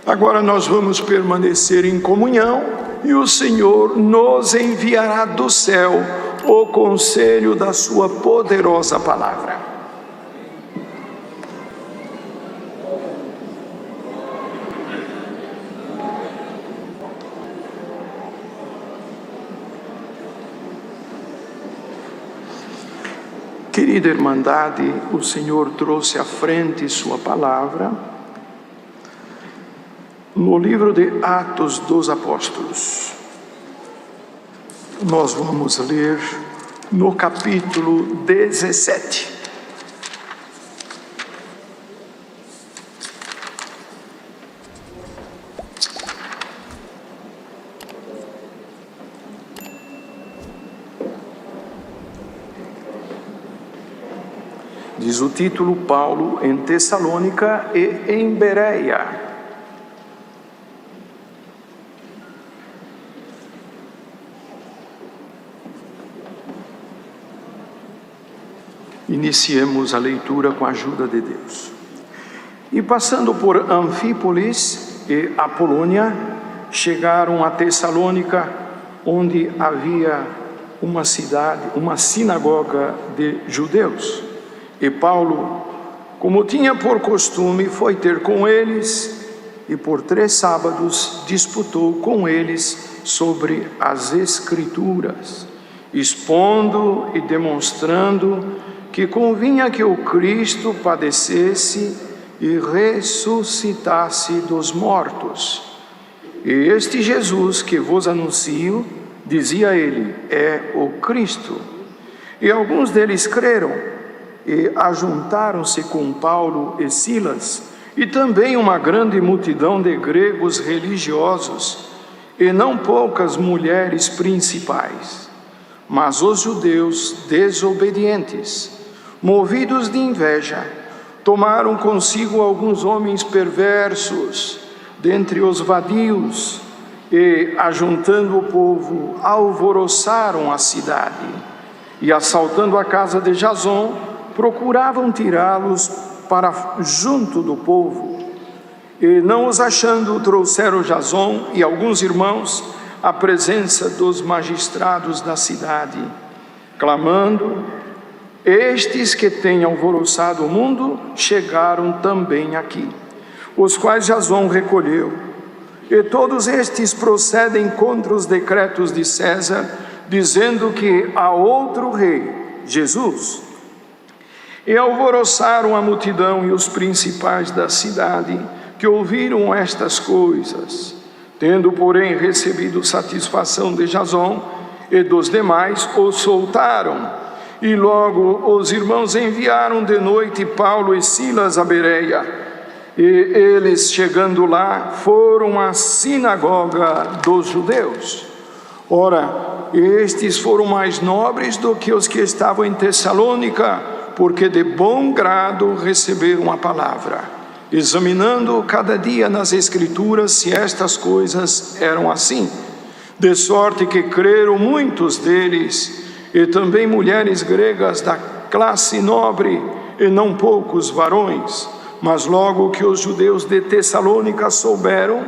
Agora nós vamos permanecer em comunhão e o Senhor nos enviará do céu o conselho da sua poderosa palavra. Querida Irmandade, o Senhor trouxe à frente sua palavra no livro de Atos dos Apóstolos. Nós vamos ler no capítulo 17. Diz o título: Paulo em Tessalônica e em Bereia. Iniciemos a leitura com a ajuda de Deus. E passando por Anfípolis e Apolônia, chegaram a Tessalônica, onde havia uma sinagoga de judeus. E Paulo, como tinha por costume, foi ter com eles, e por 3 sábados disputou com eles sobre as Escrituras, expondo e demonstrando que convinha que o Cristo padecesse e ressuscitasse dos mortos. E este Jesus que vos anuncio, dizia ele, é o Cristo. E alguns deles creram e ajuntaram-se com Paulo e Silas, e também uma grande multidão de gregos religiosos, e não poucas mulheres principais. Mas os judeus desobedientes, movidos de inveja, tomaram consigo alguns homens perversos dentre os vadios e, ajuntando o povo, alvoroçaram a cidade e, assaltando a casa de Jasón, procuravam tirá-los para junto do povo. E, não os achando, trouxeram Jasón e alguns irmãos à presença dos magistrados da cidade, clamando: estes que têm alvoroçado o mundo chegaram também aqui, os quais Jasón recolheu. E todos estes procedem contra os decretos de César, dizendo que há outro rei, Jesus. E alvoroçaram a multidão e os principais da cidade, que ouviram estas coisas. Tendo, porém, recebido satisfação de Jasón e dos demais, o soltaram. E logo os irmãos enviaram de noite Paulo e Silas a Bereia. E eles, chegando lá, foram à sinagoga dos judeus. Ora, estes foram mais nobres do que os que estavam em Tessalônica, porque de bom grado receberam a palavra, examinando cada dia nas Escrituras se estas coisas eram assim. De sorte que creram muitos deles, e também mulheres gregas da classe nobre, e não poucos varões. Mas logo que os judeus de Tessalônica souberam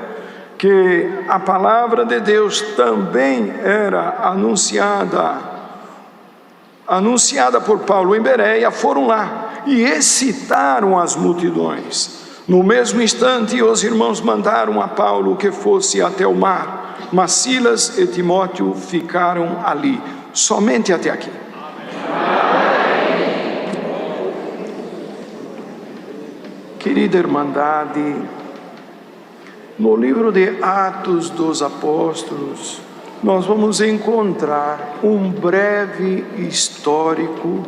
que a palavra de Deus também era anunciada por Paulo em Bereia, foram lá e excitaram as multidões. No mesmo instante, os irmãos mandaram a Paulo que fosse até o mar, mas Silas e Timóteo ficaram ali. Somente até aqui. Querida Irmandade, no livro de Atos dos Apóstolos, nós vamos encontrar um breve histórico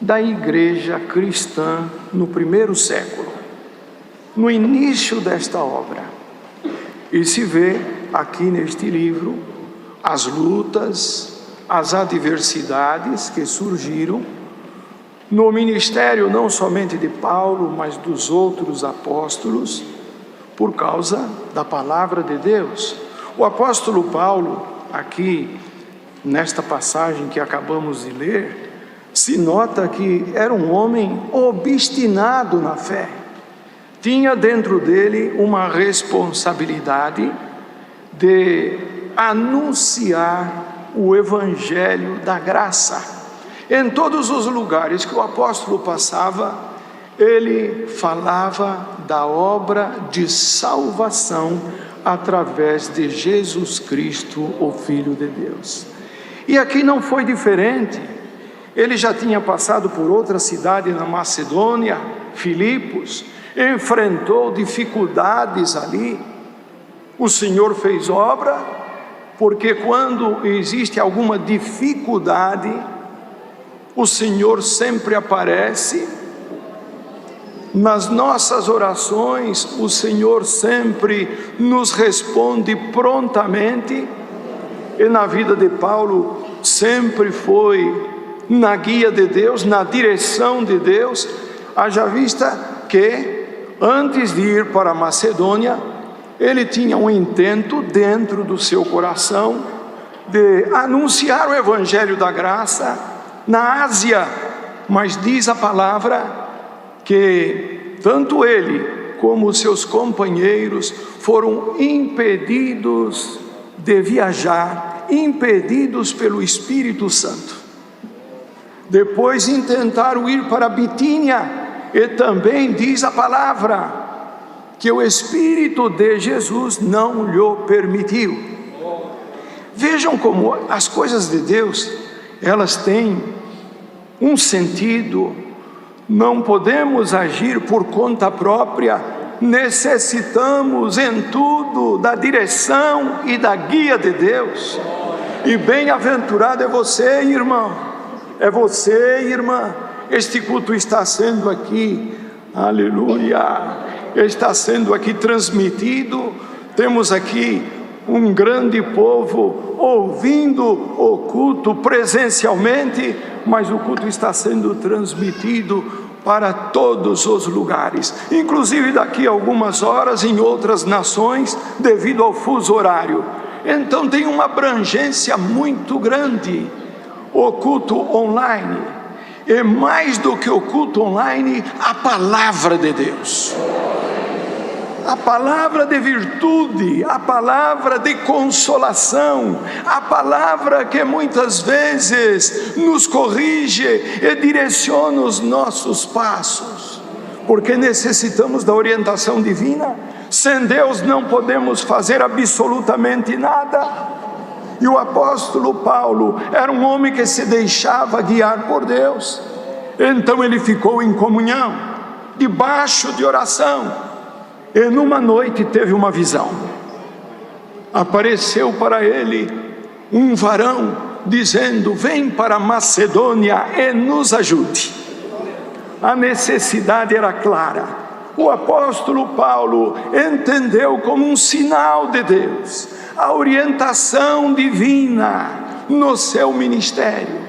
da igreja cristã no 1º século, no início desta obra. E se vê aqui neste livro as lutas, as adversidades que surgiram no ministério não somente de Paulo, mas dos outros apóstolos, por causa da palavra de Deus. O apóstolo Paulo, aqui nesta passagem que acabamos de ler, se nota que era um homem obstinado na fé, tinha dentro dele uma responsabilidade de anunciar o evangelho da graça. Em todos os lugares que o apóstolo passava, ele falava da obra de salvação através de Jesus Cristo, o Filho de Deus. E aqui não foi diferente. Ele já tinha passado por outra cidade na Macedônia, Filipos, enfrentou dificuldades ali. O Senhor fez obra, porque quando existe alguma dificuldade, o Senhor sempre aparece. Nas nossas orações, o Senhor sempre nos responde prontamente, e na vida de Paulo sempre foi na guia de Deus, na direção de Deus. Haja vista que antes de ir para a Macedônia, ele tinha um intento dentro do seu coração de anunciar o evangelho da graça na Ásia, mas diz a palavra que tanto ele como os seus companheiros foram impedidos de viajar, impedidos pelo Espírito Santo. Depois intentaram ir para Bitínia, e também diz a palavra que o Espírito de Jesus não lhe permitiu. Vejam como as coisas de Deus, elas têm um sentido. Não podemos agir por conta própria, necessitamos em tudo da direção e da guia de Deus. E bem-aventurado é você, irmão, é você, irmã. Este culto está sendo aqui, aleluia, está sendo aqui transmitido. Temos aqui um grande povo ouvindo o culto presencialmente, mas o culto está sendo transmitido para todos os lugares, inclusive daqui a algumas horas em outras nações, devido ao fuso horário. Então tem uma abrangência muito grande o culto online, e mais do que o culto online, a palavra de Deus, a palavra de virtude, a palavra de consolação, a palavra que muitas vezes nos corrige e direciona os nossos passos, porque necessitamos da orientação divina. Sem Deus não podemos fazer absolutamente nada. E o apóstolo Paulo era um homem que se deixava guiar por Deus. Então ele ficou em comunhão, debaixo de oração. E numa noite teve uma visão. Apareceu para ele um varão dizendo: vem para Macedônia e nos ajude. A necessidade era clara. O apóstolo Paulo entendeu como um sinal de Deus a orientação divina no seu ministério.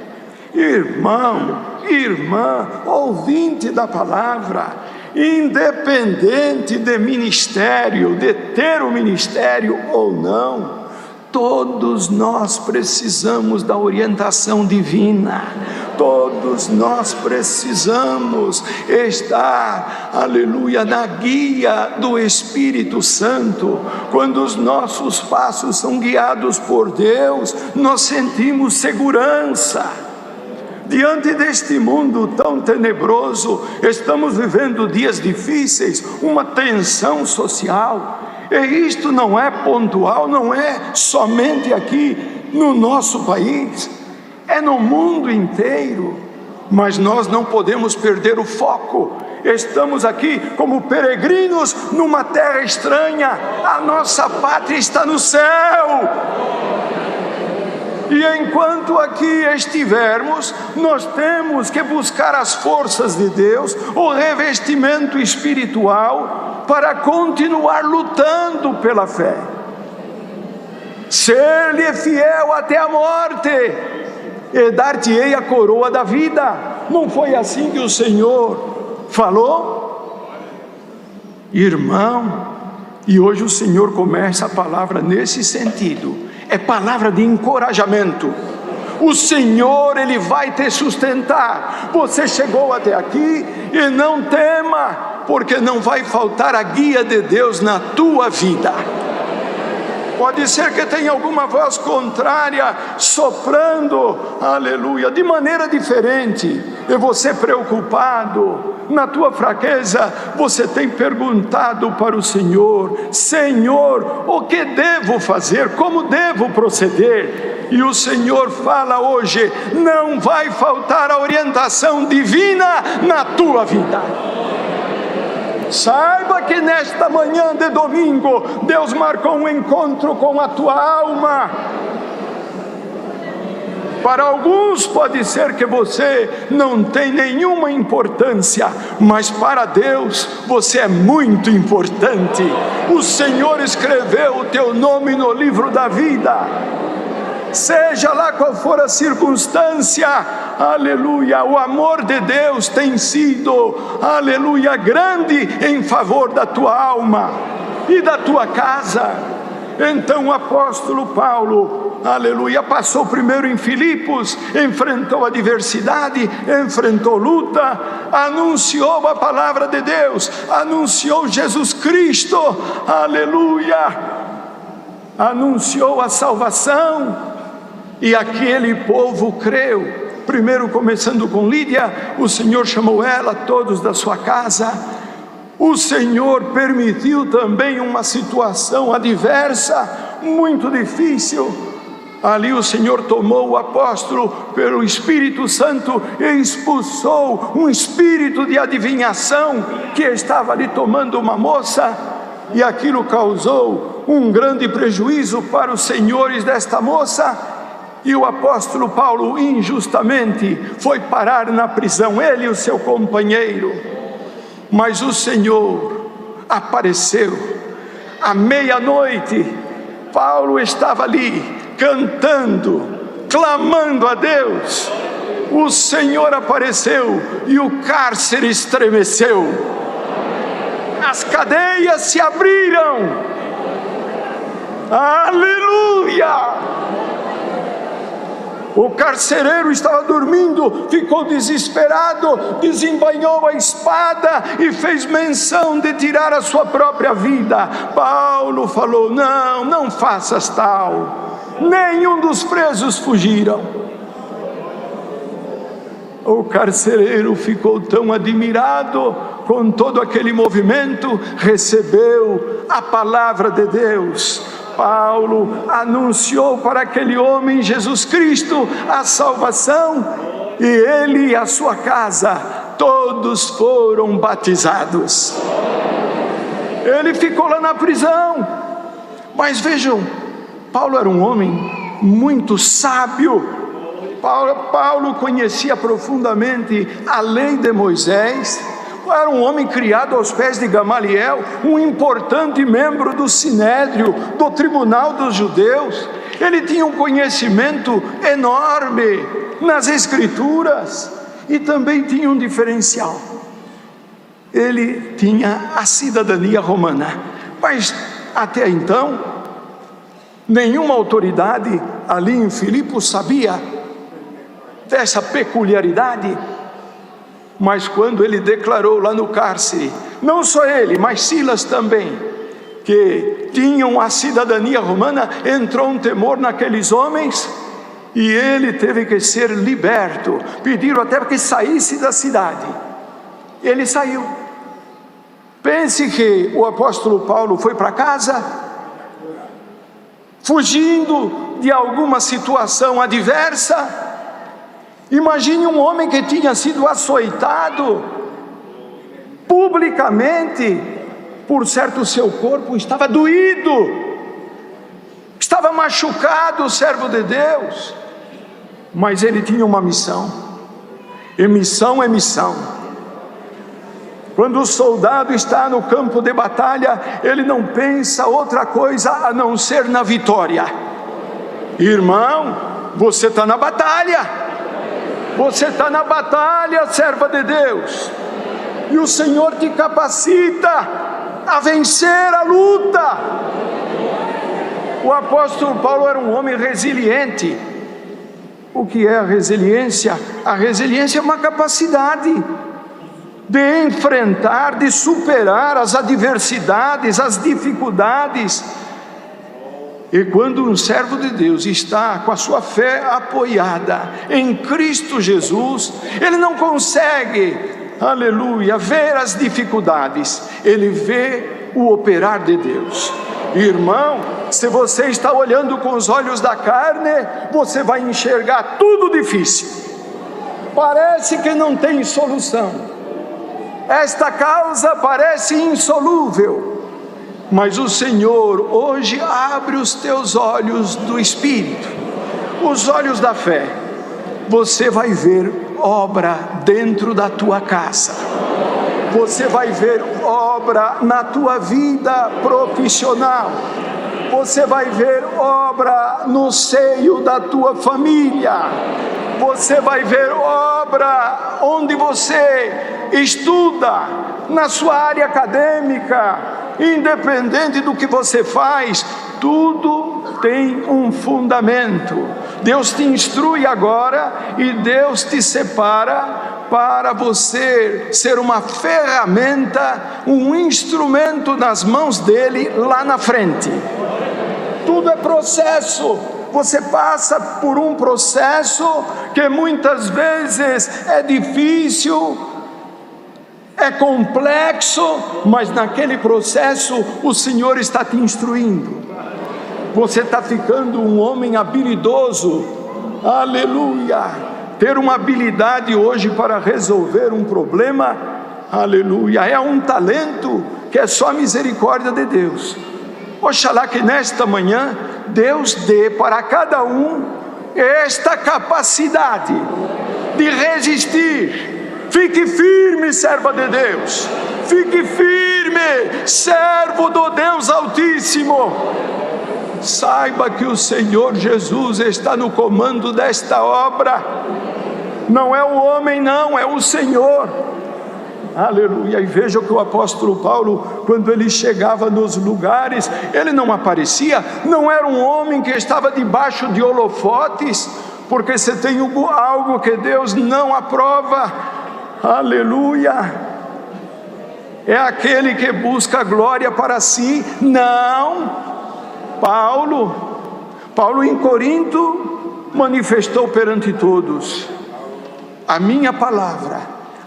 Irmão, irmã, ouvinte da palavra, independente de ministério, de ter o ministério ou não, todos nós precisamos da orientação divina. Todos nós precisamos estar, aleluia, na guia do Espírito Santo. Quando os nossos passos são guiados por Deus, nós sentimos segurança. Diante deste mundo tão tenebroso, estamos vivendo dias difíceis, uma tensão social, e isto não é pontual, não é somente aqui no nosso país, é no mundo inteiro. Mas nós não podemos perder o foco. Estamos aqui como peregrinos numa terra estranha, a nossa pátria está no céu. E enquanto aqui estivermos, nós temos que buscar as forças de Deus, o revestimento espiritual, para continuar lutando pela fé. Ser-lhe fiel até a morte, e dar-te-ei a coroa da vida. Não foi assim que o Senhor falou? Irmão, e hoje o Senhor começa a palavra nesse sentido. É palavra de encorajamento. O Senhor, Ele vai te sustentar. Você chegou até aqui e não tema. porque não vai faltar a guia de Deus na tua vida. Pode ser que tenha alguma voz contrária soprando, aleluia, de maneira diferente, e você preocupado, na tua fraqueza, você tem perguntado para o Senhor: Senhor, o que devo fazer? Como devo proceder? E o Senhor fala hoje: não vai faltar a orientação divina na tua vida. Saiba que nesta manhã de domingo, Deus marcou um encontro com a tua alma. Para alguns pode ser que você não tem nenhuma importância, mas para Deus você é muito importante. O Senhor escreveu o teu nome no livro da vida. Seja lá qual for a circunstância, aleluia, o amor de Deus tem sido, aleluia, grande em favor da tua alma e da tua casa. Então o apóstolo Paulo, aleluia, passou primeiro em Filipos, enfrentou adversidade, enfrentou luta, anunciou a palavra de Deus, anunciou Jesus Cristo, aleluia, anunciou a salvação. E aquele povo creu. Primeiro, começando com Lídia, o Senhor chamou ela, todos da sua casa. O Senhor permitiu também uma situação adversa, muito difícil. Ali o Senhor tomou o apóstolo pelo Espírito Santo e expulsou um espírito de adivinhação que estava ali tomando uma moça. E aquilo causou um grande prejuízo para os senhores desta moça. E o apóstolo Paulo injustamente foi parar na prisão, ele e o seu companheiro. Mas o Senhor apareceu. À meia-noite, Paulo estava ali cantando, clamando a Deus. O Senhor apareceu e o cárcere estremeceu. As cadeias se abriram. Aleluia! O carcereiro estava dormindo, ficou desesperado, desembainhou a espada e fez menção de tirar a sua própria vida. Paulo falou: não faças tal. Nenhum dos presos fugiram. O carcereiro ficou tão admirado com todo aquele movimento, recebeu a palavra de Deus. Paulo anunciou para aquele homem Jesus Cristo a salvação, e ele e a sua casa todos foram batizados. Ele ficou lá na prisão, mas vejam, Paulo era um homem muito sábio. Paulo conhecia profundamente a lei de Moisés. Era um homem criado aos pés de Gamaliel, um importante membro do Sinédrio, do Tribunal dos Judeus. Ele tinha um conhecimento enorme nas Escrituras e também tinha um diferencial. Ele tinha a cidadania romana, mas até então nenhuma autoridade ali em Filipos sabia dessa peculiaridade. Mas quando ele declarou lá no cárcere, não só ele, mas Silas também, que tinham a cidadania romana, entrou um temor naqueles homens, e ele teve que ser liberto. Pediram até que saísse da cidade. Ele saiu. Pense que o apóstolo Paulo foi para casa, fugindo de alguma situação adversa. Imagine um homem que tinha sido açoitado publicamente, por certo o seu corpo estava doído, estava machucado, o servo de Deus, mas ele tinha uma missão, e missão é missão. Quando o soldado está no campo de batalha, ele não pensa outra coisa a não ser na vitória. Irmão, você está na batalha. Você está na batalha, serva de Deus, e o Senhor te capacita a vencer a luta. O apóstolo Paulo era um homem resiliente. O que é a resiliência? A resiliência é uma capacidade de enfrentar, de superar as adversidades, as dificuldades. E quando um servo de Deus está com a sua fé apoiada em Cristo Jesus, ele não consegue, aleluia, ver as dificuldades, ele vê o operar de Deus. Irmão, se você está olhando com os olhos da carne, você vai enxergar tudo difícil, parece que não tem solução, esta causa parece insolúvel. Mas o Senhor hoje abre os teus olhos do Espírito, os olhos da fé. Você vai ver obra dentro da tua casa, você vai ver obra na tua vida profissional, você vai ver obra no seio da tua família, você vai ver obra onde você estuda, na sua área acadêmica. Independente do que você faz, tudo tem um fundamento. Deus te instrui agora e Deus te separa para você ser uma ferramenta, um instrumento nas mãos dele lá na frente. Tudo é processo. Você passa por um processo que muitas vezes é difícil, é complexo, mas naquele processo o Senhor está te instruindo. Você está ficando um homem habilidoso, aleluia. Ter uma habilidade hoje para resolver um problema, aleluia, é um talento que é só a misericórdia de Deus. Oxalá que nesta manhã Deus dê para cada um esta capacidade de resistir. Fique firme, serva de Deus. Fique firme, servo do Deus Altíssimo. Saiba que o Senhor Jesus está no comando desta obra. Não é o homem, não, é o Senhor. Aleluia. E veja que o apóstolo Paulo, quando ele chegava nos lugares, ele não aparecia, não era um homem que estava debaixo de holofotes, porque você tem algo que Deus não aprova. Aleluia, é aquele que busca glória para si. Não, Paulo em Corinto manifestou perante todos: a minha palavra,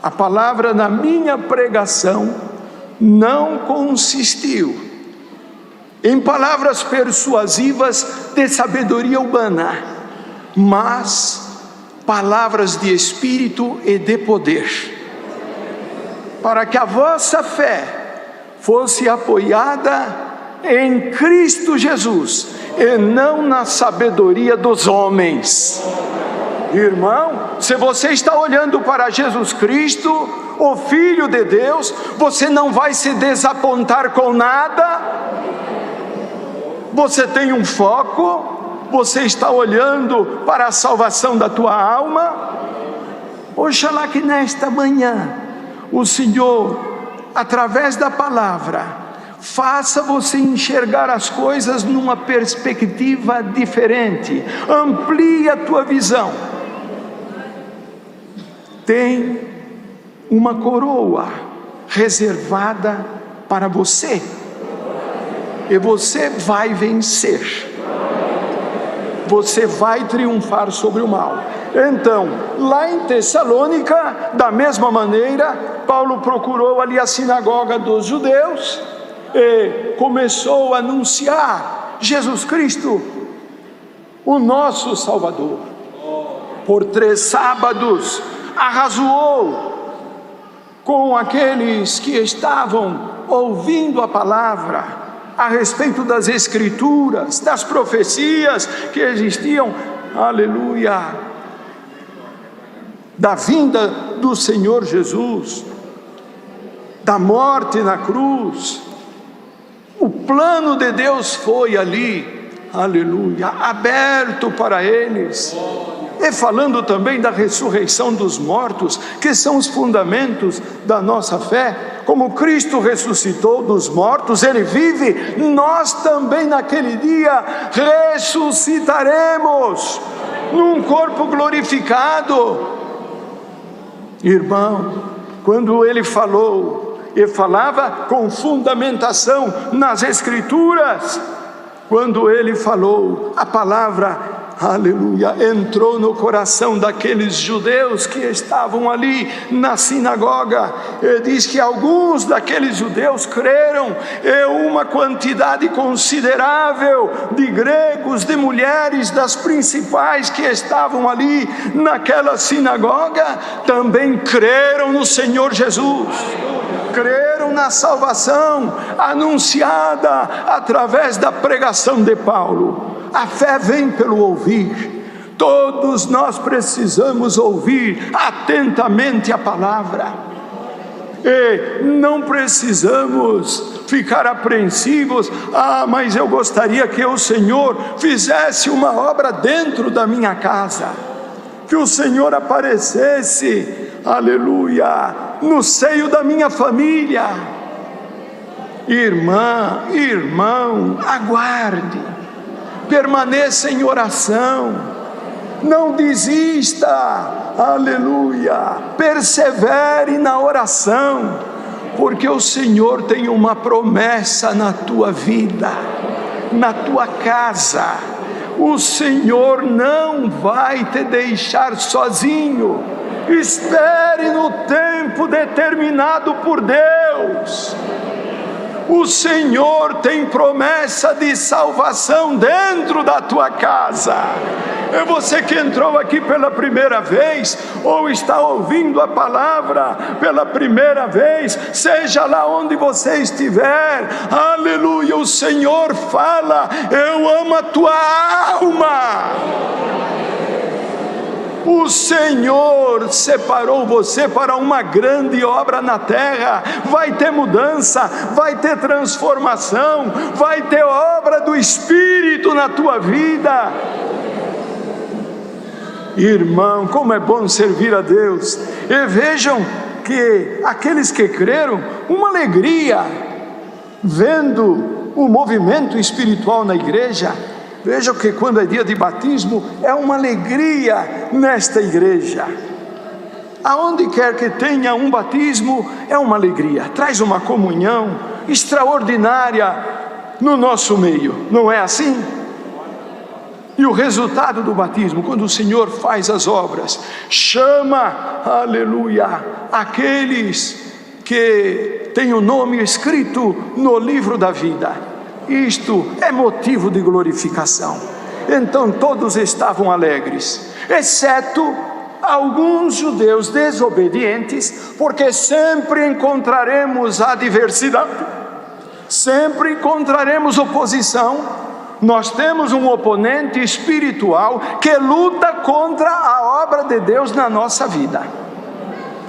a palavra da minha pregação não consistiu em palavras persuasivas de sabedoria humana, mas palavras de Espírito e de poder, para que a vossa fé fosse apoiada em Cristo Jesus, e não na sabedoria dos homens. Irmão, se você está olhando para Jesus Cristo, o Filho de Deus, você não vai se desapontar com nada. Você tem um foco, você está olhando para a salvação da tua alma. Oxalá que nesta manhã o Senhor, através da palavra, faça você enxergar as coisas numa perspectiva diferente. Amplie a tua visão. Tem uma coroa reservada para você, e você vai vencer. Você vai triunfar sobre o mal. Então, lá em Tessalônica, da mesma maneira, Paulo procurou ali a sinagoga dos judeus e começou a anunciar Jesus Cristo, o nosso Salvador. Por 3 sábados arrazoou com aqueles que estavam ouvindo a palavra a respeito das Escrituras, das profecias que existiam, aleluia, da vinda do Senhor Jesus, da morte na cruz. O plano de Deus foi ali, aleluia, aberto para eles. E falando também da ressurreição dos mortos, que são os fundamentos da nossa fé. Como Cristo ressuscitou dos mortos, Ele vive, nós também naquele dia ressuscitaremos num corpo glorificado. Irmão, quando ele falou, e falava com fundamentação nas Escrituras, quando ele falou, a palavra, aleluia, entrou no coração daqueles judeus que estavam ali na sinagoga. Ele diz que alguns daqueles judeus creram, e uma quantidade considerável de gregos, de mulheres, das principais que estavam ali naquela sinagoga, também creram no Senhor Jesus. Creram na salvação anunciada através da pregação de Paulo. A fé vem pelo ouvir. Todos nós precisamos ouvir atentamente a palavra. E não precisamos ficar apreensivos. Mas eu gostaria que o Senhor fizesse uma obra dentro da minha casa. Que o Senhor aparecesse, aleluia, no seio da minha família. Irmã, irmão, aguarde, permaneça em oração, não desista, aleluia, persevere na oração, porque o Senhor tem uma promessa na tua vida, na tua casa. O Senhor não vai te deixar sozinho. Espere no tempo determinado por Deus. O Senhor tem promessa de salvação dentro da tua casa. É você que entrou aqui pela primeira vez, ou está ouvindo a palavra pela primeira vez, seja lá onde você estiver, aleluia, o Senhor fala: eu amo a tua alma. O Senhor separou você para uma grande obra na terra. Vai ter mudança, vai ter transformação, vai ter obra do Espírito na tua vida. Irmão, como é bom servir a Deus. E vejam que aqueles que creram, uma alegria vendo o movimento espiritual na igreja. Vejam que quando é dia de batismo, é uma alegria nesta igreja. Aonde quer que tenha um batismo, é uma alegria, traz uma comunhão extraordinária no nosso meio, não é assim? E o resultado do batismo, quando o Senhor faz as obras, chama, aleluia, aqueles que têm o nome escrito no livro da vida. Isto é motivo de glorificação. Então todos estavam alegres, exceto alguns judeus desobedientes, porque sempre encontraremos adversidade, sempre encontraremos oposição. Nós temos um oponente espiritual que luta contra a obra de Deus na nossa vida,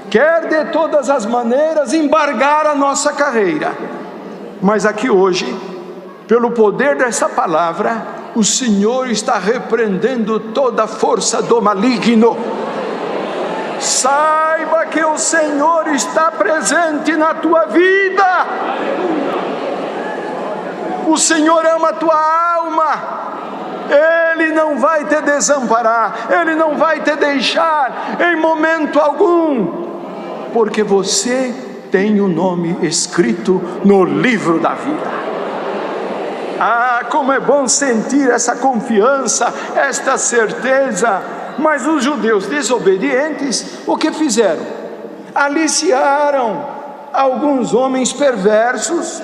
quer de todas as maneiras embargar a nossa carreira. Mas aqui hoje, pelo poder dessa palavra, o Senhor está repreendendo toda a força do maligno. Saiba que o Senhor está presente na tua vida. O Senhor ama a tua alma. Ele não vai te desamparar, Ele não vai te deixar em momento algum, porque você tem o nome escrito no livro da vida. Como é bom sentir essa confiança, esta certeza. Mas os judeus desobedientes, o que fizeram? Aliciaram alguns homens perversos,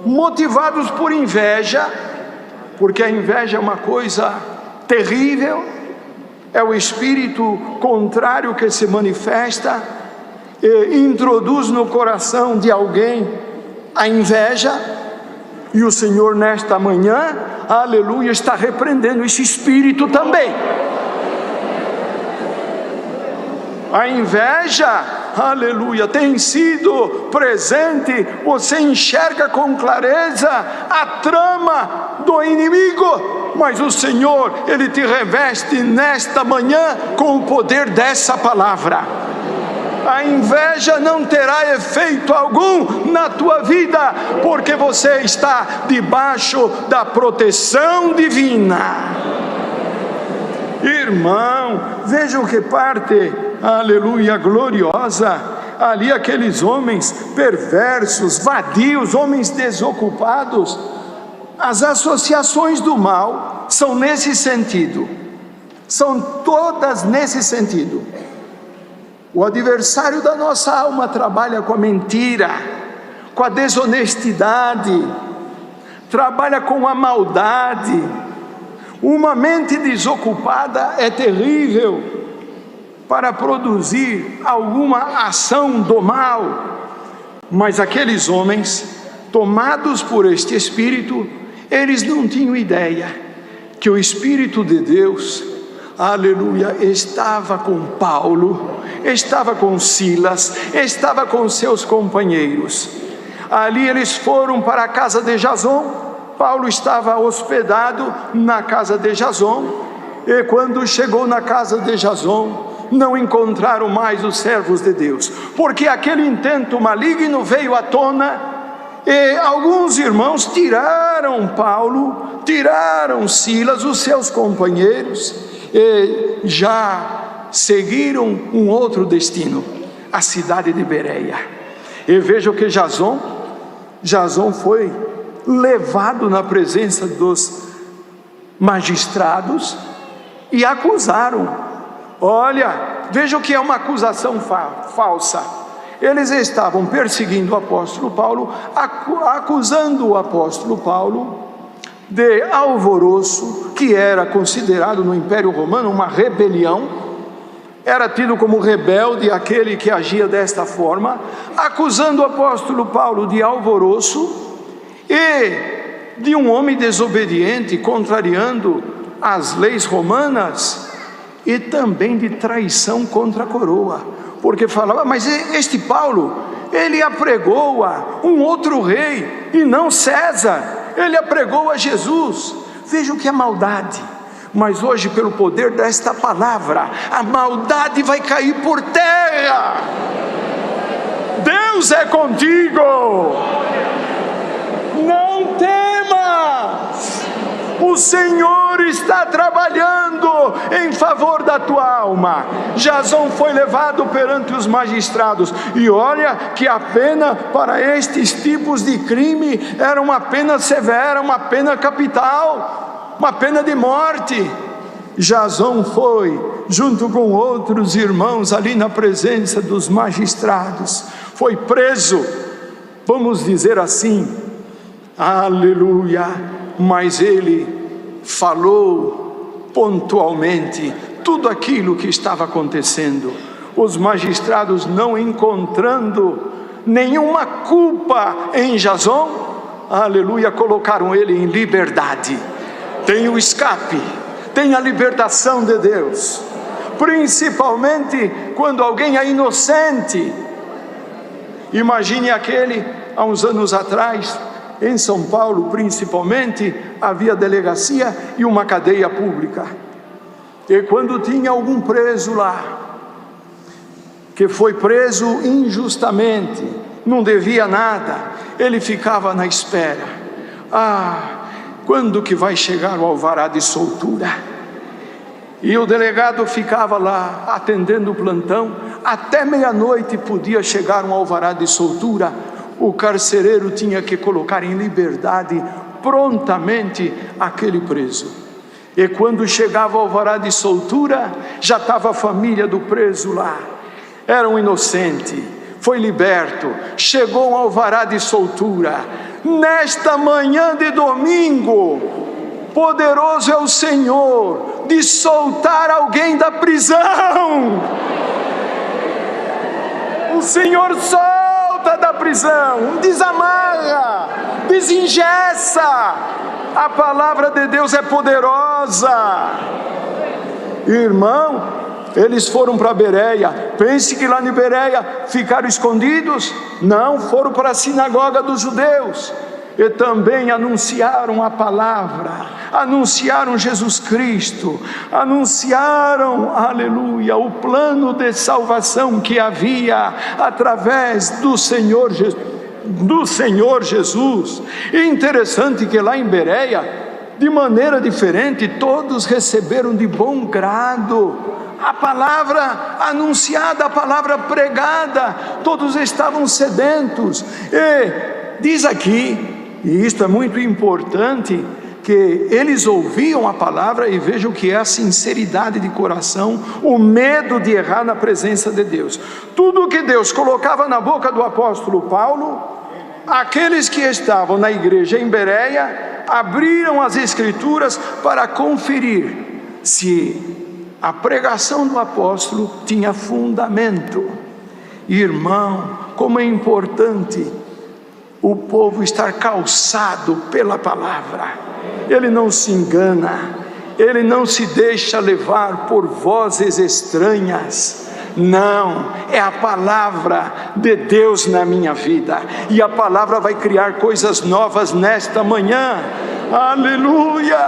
motivados por inveja, porque a inveja é uma coisa terrível, é o espírito contrário que se manifesta e introduz no coração de alguém a inveja. E o Senhor nesta manhã, aleluia, está repreendendo esse espírito também. A inveja, aleluia, tem sido presente. Você enxerga com clareza a trama do inimigo, mas o Senhor, Ele te reveste nesta manhã com o poder dessa palavra. A inveja não terá efeito algum na tua vida, porque você está debaixo da proteção divina. Irmão, vejam que parte aleluia, gloriosa. Ali aqueles homens perversos, vadios, homens desocupados. As associações do mal são nesse sentido, são todas nesse sentido. O adversário da nossa alma trabalha com a mentira, com a desonestidade, trabalha com a maldade. Uma mente desocupada é terrível para produzir alguma ação do mal. Mas aqueles homens, tomados por este Espírito, eles não tinham ideia que o Espírito de Deus, aleluia, estava com Paulo, estava com Silas, estava com seus companheiros. Ali eles foram para a casa de Jason. Paulo estava hospedado na casa de Jason, e quando chegou na casa de Jason, não encontraram mais os servos de Deus, porque aquele intento maligno veio à tona, e alguns irmãos tiraram Paulo, tiraram Silas, os seus companheiros, e já seguiram um outro destino, a cidade de Bereia. E vejam que Jason foi levado na presença dos magistrados e acusaram. Olha, vejam que é uma acusação falsa. Eles estavam perseguindo o apóstolo Paulo, acusando o apóstolo Paulo de alvoroço, que era considerado no Império Romano uma rebelião. Era tido como rebelde aquele que agia desta forma, acusando o apóstolo Paulo de alvoroço e de um homem desobediente, contrariando as leis romanas, e também de traição contra a coroa, porque falava, mas este Paulo, ele apregou a um outro rei, e não César, ele apregou a Jesus. Vejam que é maldade. Mas hoje, pelo poder desta palavra, a maldade vai cair por terra. Deus é contigo. Não temas. O Senhor está trabalhando em favor da tua alma. Jason foi levado perante os magistrados, e olha que a pena para estes tipos de crime era uma pena severa, uma pena capital, uma pena de morte. Jason foi, junto com outros irmãos, ali na presença dos magistrados, foi preso, vamos dizer assim, aleluia, mas ele falou pontualmente tudo aquilo que estava acontecendo. Os magistrados, não encontrando nenhuma culpa em Jason, aleluia, colocaram ele em liberdade. Tem o escape, tem a libertação de Deus, principalmente quando alguém é inocente. Imagine aquele, há uns anos atrás, em São Paulo principalmente, havia delegacia e uma cadeia pública, e quando tinha algum preso lá, que foi preso injustamente, não devia nada, ele ficava na espera. Quando que vai chegar o alvará de soltura? E o delegado ficava lá atendendo o plantão, até meia-noite podia chegar um alvará de soltura. O carcereiro tinha que colocar em liberdade prontamente aquele preso. E quando chegava o alvará de soltura, já estava a família do preso lá. Era um inocente, foi liberto, chegou um alvará de soltura. Nesta manhã de domingo, poderoso é o Senhor de soltar alguém da prisão. O Senhor solta da prisão, desamarra, desengessa. A palavra de Deus é poderosa. Irmão, eles foram para Bereia. Pense que lá em Bereia ficaram escondidos? Não, foram para a sinagoga dos judeus e também anunciaram a palavra, anunciaram Jesus Cristo, anunciaram, aleluia, o plano de salvação que havia através do Senhor Jesus. E interessante que lá em Bereia, de maneira diferente, todos receberam de bom grado, a palavra anunciada, a palavra pregada, todos estavam sedentos. E diz aqui, e isto é muito importante, que eles ouviam a palavra, e vejam que é a sinceridade de coração, o medo de errar na presença de Deus. Tudo que Deus colocava na boca do apóstolo Paulo, aqueles que estavam na igreja em Bereia abriram as escrituras para conferir se a pregação do apóstolo tinha fundamento. Irmão, como é importante o povo estar calçado pela palavra. Ele não se engana, ele não se deixa levar por vozes estranhas. Não, é a palavra de Deus na minha vida, e a palavra vai criar coisas novas nesta manhã. Aleluia!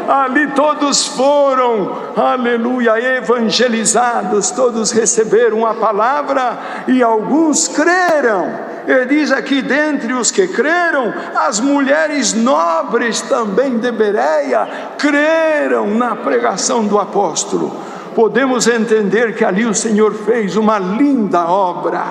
Ali todos foram, aleluia, evangelizados, todos receberam a palavra e alguns creram. Ele diz aqui, dentre os que creram, as mulheres nobres também de Bereia creram na pregação do apóstolo. Podemos entender que ali o Senhor fez uma linda obra.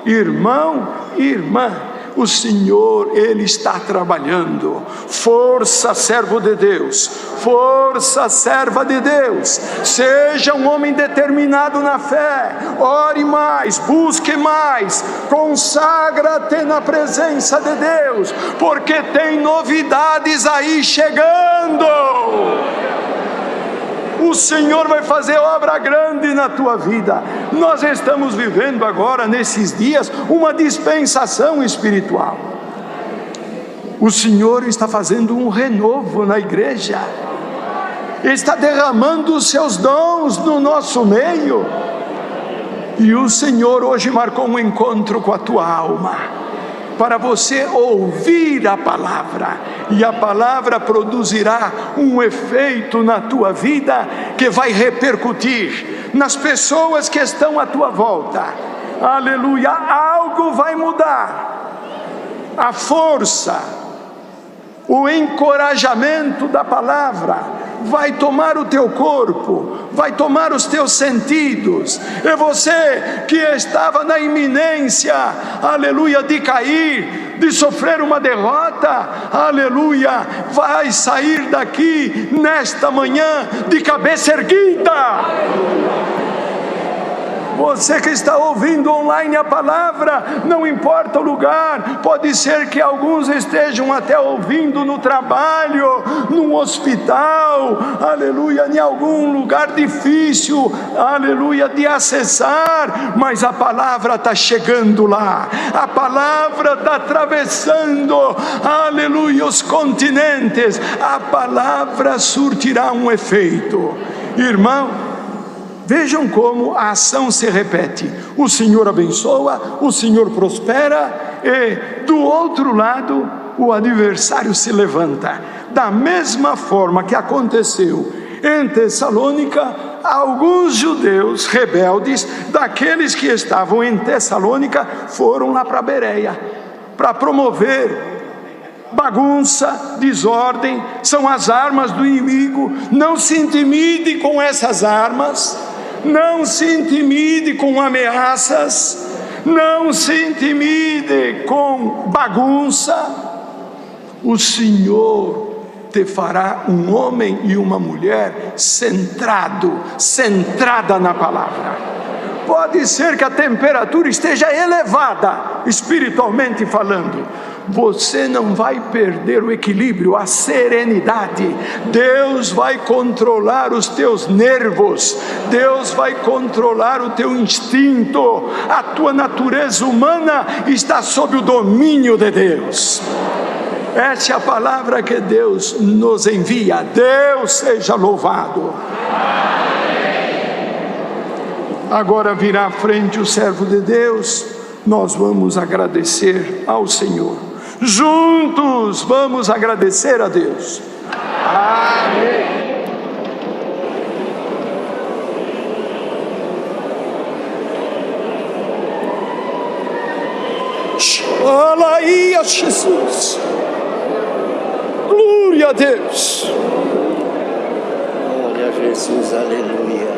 Irmão e irmã, o Senhor, Ele está trabalhando. Força, servo de Deus, força, serva de Deus. Seja um homem determinado na fé, ore mais, busque mais, consagra-te na presença de Deus, porque tem novidades aí chegando. O Senhor vai fazer obra grande na tua vida. Nós estamos vivendo agora, nesses dias, uma dispensação espiritual. O Senhor está fazendo um renovo na igreja, está derramando os seus dons no nosso meio. E o Senhor hoje marcou um encontro com a tua alma, para você ouvir a palavra, e a palavra produzirá um efeito na tua vida, que vai repercutir nas pessoas que estão à tua volta. Aleluia, algo vai mudar. A força, o encorajamento da palavra vai tomar o teu corpo, vai tomar os teus sentidos. E você que estava na iminência, aleluia, de cair, de sofrer uma derrota, aleluia, vai sair daqui nesta manhã de cabeça erguida. Você que está ouvindo online a palavra, não importa o lugar, pode ser que alguns estejam até ouvindo no trabalho, num hospital, aleluia, em algum lugar difícil, aleluia, de acessar, mas a palavra está chegando lá, a palavra está atravessando, aleluia, os continentes, a palavra surtirá um efeito. Irmão, vejam como a ação se repete. O Senhor abençoa, o Senhor prospera, e do outro lado o adversário se levanta. Da mesma forma que aconteceu em Tessalônica, alguns judeus rebeldes, daqueles que estavam em Tessalônica, foram lá para Bereia, para promover bagunça, desordem. São as armas do inimigo. Não se intimide com essas armas, não se intimide com ameaças, não se intimide com bagunça. O Senhor te fará um homem e uma mulher centrada na palavra. Pode ser que a temperatura esteja elevada, espiritualmente falando, você não vai perder o equilíbrio, a serenidade. Deus vai controlar os teus nervos, Deus vai controlar o teu instinto. A tua natureza humana está sob o domínio de Deus. Essa é a palavra que Deus nos envia. Deus seja louvado. Agora virá à frente o servo de Deus. Nós vamos agradecer ao Senhor. Juntos vamos agradecer a Deus. Amém. Aleluia, Jesus. Glória a Deus. Glória a Jesus, aleluia.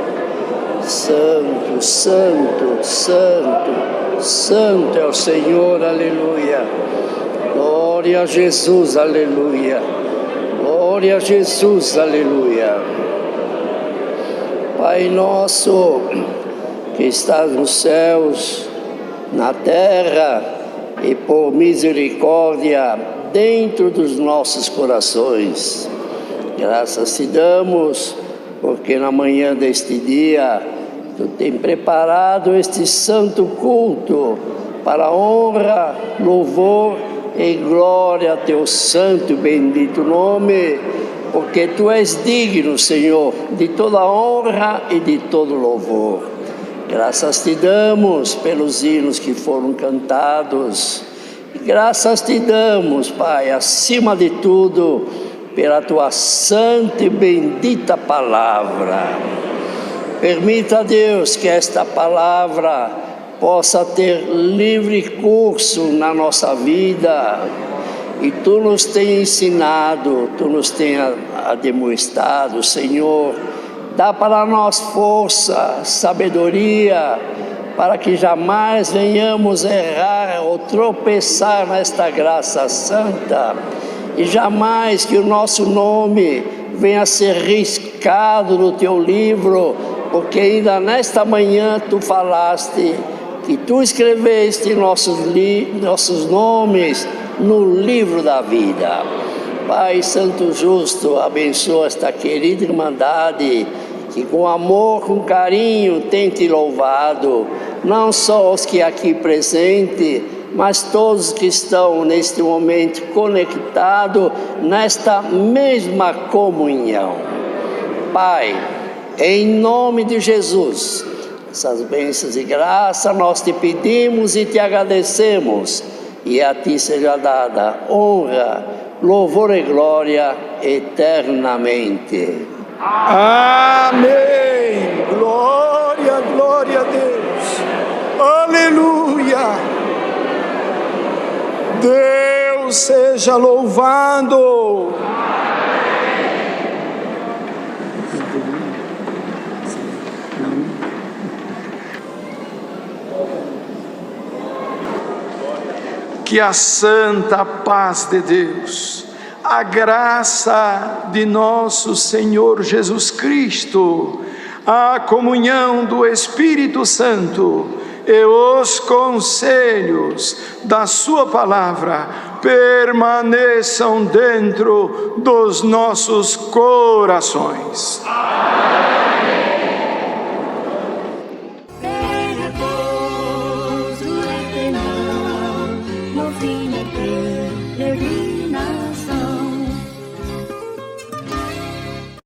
Santo, santo, santo, santo é o Senhor, aleluia. Glória a Jesus, aleluia. Glória a Jesus, aleluia. Pai nosso, que estás nos céus, na terra, e por misericórdia dentro dos nossos corações, graças te damos, porque na manhã deste dia, tu tem preparado este santo culto para honra, louvor e glória a teu santo e bendito nome, porque tu és digno, Senhor, de toda honra e de todo louvor. Graças te damos pelos hinos que foram cantados. Graças te damos, Pai, acima de tudo, pela tua santa e bendita palavra. Permita, Deus, que esta palavra possa ter livre curso na nossa vida. E tu nos tem ensinado, tu nos tem demonstrado, Senhor. Dá para nós força, sabedoria, para que jamais venhamos errar ou tropeçar nesta graça santa, e jamais que o nosso nome venha a ser riscado no teu livro, porque ainda nesta manhã tu falaste que tu escreveste nossos nomes no livro da vida. Pai Santo Justo, abençoa esta querida irmandade, que com amor, com carinho tem te louvado, não só os que aqui presentes, mas todos que estão neste momento conectados nesta mesma comunhão. Pai, em nome de Jesus, essas bênçãos e graça nós te pedimos e te agradecemos, e a ti seja dada honra, louvor e glória eternamente. Amém. Glória, glória a Deus. Aleluia. Deus seja louvado. Que a santa paz de Deus, a graça de nosso Senhor Jesus Cristo, a comunhão do Espírito Santo e os conselhos da sua palavra permaneçam dentro dos nossos corações. Amém.